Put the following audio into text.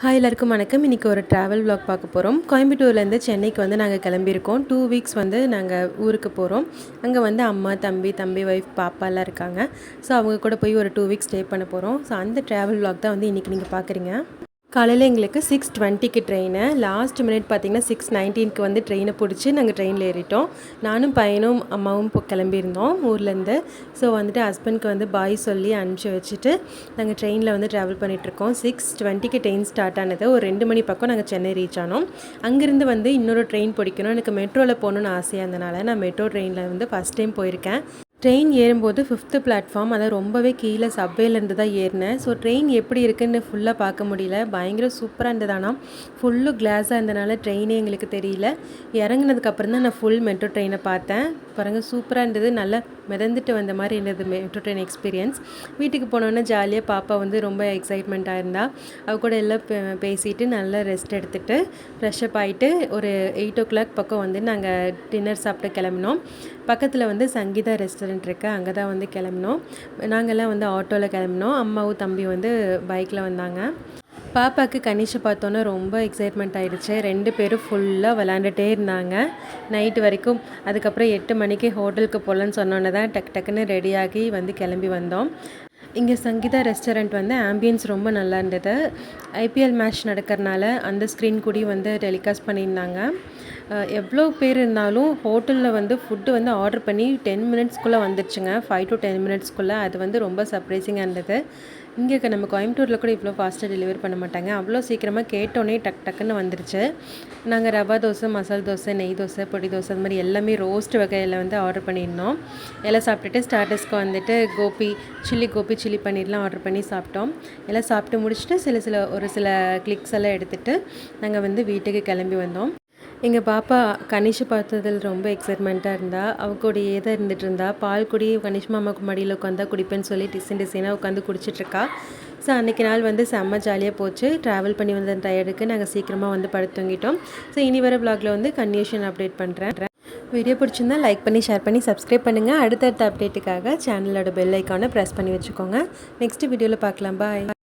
Hi எல்லாருக்கும் வணக்கம். இன்றைக்கி ஒரு ட்ராவல் vlog பார்க்க போகிறோம். கோயம்புத்தூர்லேருந்து சென்னைக்கு வந்து நாங்கள் கிளம்பியிருக்கோம். 2 வீக்ஸ் வந்து நாங்கள் ஊருக்கு போகிறோம். அங்கே வந்து அம்மா, தம்பி ஒய்ஃப், பாப்பாலாம் இருக்காங்க. ஸோ அவங்க கூட போய் ஒரு 2 வீக்ஸ் ஸ்டே பண்ண போகிறோம். ஸோ அந்த ட்ராவல் vlog தான் வந்து இன்றைக்கி நீங்கள் பார்க்குறீங்க. காலையில் எங்களுக்கு 6:20க்கு ட்ரெயினு. லாஸ்ட் மினிட் பார்த்திங்கன்னா 6:19க்கு வந்து ட்ரெயினை பிடிச்சி நாங்கள் ட்ரெயினில் ஏறிட்டோம். நானும் பையனும் அம்மாவும் கிளம்பியிருந்தோம் ஊர்லேருந்து. ஸோ வந்துட்டு ஹஸ்பண்ட்க்கு வந்து பாய் சொல்லி அனுப்பிச்சி வச்சுட்டு நாங்கள் ட்ரெயினில் வந்து ட்ராவல் பண்ணிகிட்ருக்கோம். 6:20க்கு ட்ரெயின் ஸ்டார்ட் ஆனது. ஒரு 2 மணி பக்கம் நாங்கள் சென்னை ரீச் ஆனோம். அங்கேருந்து வந்து இன்னொரு ட்ரெயின் பிடிக்கணும். எனக்கு மெட்ரோவில் போகணுன்னு ஆசையாக இருந்தனால நான் மெட்ரோ ட்ரெயினில் வந்து ஃபஸ்ட் டைம் போயிருக்கேன். ட்ரெயின் ஏறும்போது 5th பிளாட்ஃபார்ம், அதை ரொம்பவே கீழே சப்வேலேருந்து தான் ஏறினேன். ஸோ ட்ரெயின் எப்படி இருக்குதுன்னு ஃபுல்லாக பார்க்க முடியல. பயங்கர சூப்பராக இருந்தது. ஆனால் ஃபுல்லு கிளாஸாக இருந்தனால ட்ரெயினே எங்களுக்கு தெரியல. இறங்குனதுக்கப்புறம் தான் நான் ஃபுல் மெட்ரோ ட்ரெயினை பார்த்தேன். பாருங்கள், சூப்பராக இருந்தது. நல்லா மிதந்துட்டு வந்த மாதிரி இருந்தது மெட்ரோ ட்ரெயின் எக்ஸ்பீரியன்ஸ். வீட்டுக்கு போனோன்னே ஜாலியாக பாப்பா வந்து ரொம்ப எக்ஸைட்மெண்ட்டாக இருந்தா. அவ கூட எல்லாம் பேசிட்டு நல்லா ரெஸ்ட் எடுத்துகிட்டு ஃப்ரெஷ்அப் ஆகிட்டு ஒரு 8 o'clock பக்கம் வந்து நாங்கள் டின்னர் சாப்பிட்டு கிளம்பினோம். பக்கத்தில் வந்து சங்கீதா ரெஸ்டாரண்ட் இருக்குது, அங்கே தான் வந்து கிளம்பினோம். நாங்கள்லாம் வந்து ஆட்டோவில் கிளம்பினோம். அம்மாவும் தம்பி வந்து பைக்கில் வந்தாங்க. பாப்பாவுக்கு கனிஷை பார்த்தோன்னே ரொம்ப எக்ஸைட்மெண்ட் ஆகிடுச்சு. 2 பேரும் ஃபுல்லாக விளாண்டுட்டே இருந்தாங்க நைட்டு வரைக்கும். அதுக்கப்புறம் 8 மணிக்கு ஹோட்டலுக்கு போகலான்னு சொன்னோன்னே தான் டக்குன்னு ரெடியாகி வந்து கிளம்பி வந்தோம். இங்கே சங்கீதா ரெஸ்டாரண்ட் வந்து ஆம்பியன்ஸ் ரொம்ப நல்லா இருந்தது. ஐபிஎல் மேட்ச் நடக்கிறனால அந்த ஸ்க்ரீன் கூட வந்து டெலிகாஸ்ட் பண்ணியிருந்தாங்க. எவ்வளோ பேர் இருந்தாலும் ஹோட்டலில் வந்து ஃபுட்டு வந்து ஆர்டர் பண்ணி 10 மினிட்ஸ்க்குள்ளே வந்துடுச்சுங்க. 5 to 10 மினிட்ஸ்க்குள்ளே. அது வந்து ரொம்ப சர்ப்ரைசிங்காக இருந்தது. இங்கே நம்ம கோயம்புத்தூரில் கூட இவ்வளோ ஃபாஸ்ட்டாக டெலிவரி பண்ண மாட்டாங்க. அவ்வளோ சீக்கிரமாக கேட்டோன்னே டக்குன்னு வந்துருச்சு. நாங்கள் ரவா தோசை, மசால் தோசை, நெய் தோசை, பொடி தோசை, அது மாதிரி எல்லாமே ரோஸ்ட் வகையில் வந்து ஆர்டர் பண்ணியிருந்தோம். எல்லாம் சாப்பிட்டுட்டு ஸ்டார்டர்ஸ்க்கு வந்துட்டு சில்லி பன்னீர்லாம் ஆர்டர் பண்ணி சாப்பிட்டோம். எல்லாம் சாப்பிட்டு முடிச்சுட்டு ஒரு சில கிளிக்ஸ் எல்லாம் எடுத்துகிட்டு நாங்கள் வந்து வீட்டுக்கு கிளம்பி வந்தோம். எங்கள் பாப்பா கனிஷை பார்த்ததில் ரொம்ப எக்ஸைட்மெண்ட்டாக இருந்தா. அவ கூடயே தான் இருந்துகிட்டு இருந்தா. பால் குடி கனிஷ் மாமாவுக்கு மடியில் உட்காந்தா குடிப்பேன்னு சொல்லி டிசைனாக உட்காந்து குடிச்சிட்ருக்கா. ஸோ அன்றைக்கி நாள் வந்து செம்ம ஜாலியாக போச்சு. ட்ராவல் பண்ணி வந்த டயர்டுக்கு நாங்கள் சீக்கிரமாக வந்து படுத்து தூங்கிட்டோம். ஸோ இனி வர vlogல வந்து கன்டினியூஷன் அப்டேட் பண்ணுறேன். வீடியோ பிடிச்சிருந்தா லைக் பண்ணி, ஷேர் பண்ணி, சப்ஸ்கிரைப் பண்ணுங்கள். அடுத்தடுத்த அப்டேட்டுக்காக சேனலோட பெல் ஐக்கானை ப்ரெஸ் பண்ணி வச்சுக்கோங்க. நெக்ஸ்ட் வீடியோவில் பார்க்கலாம். பாய்.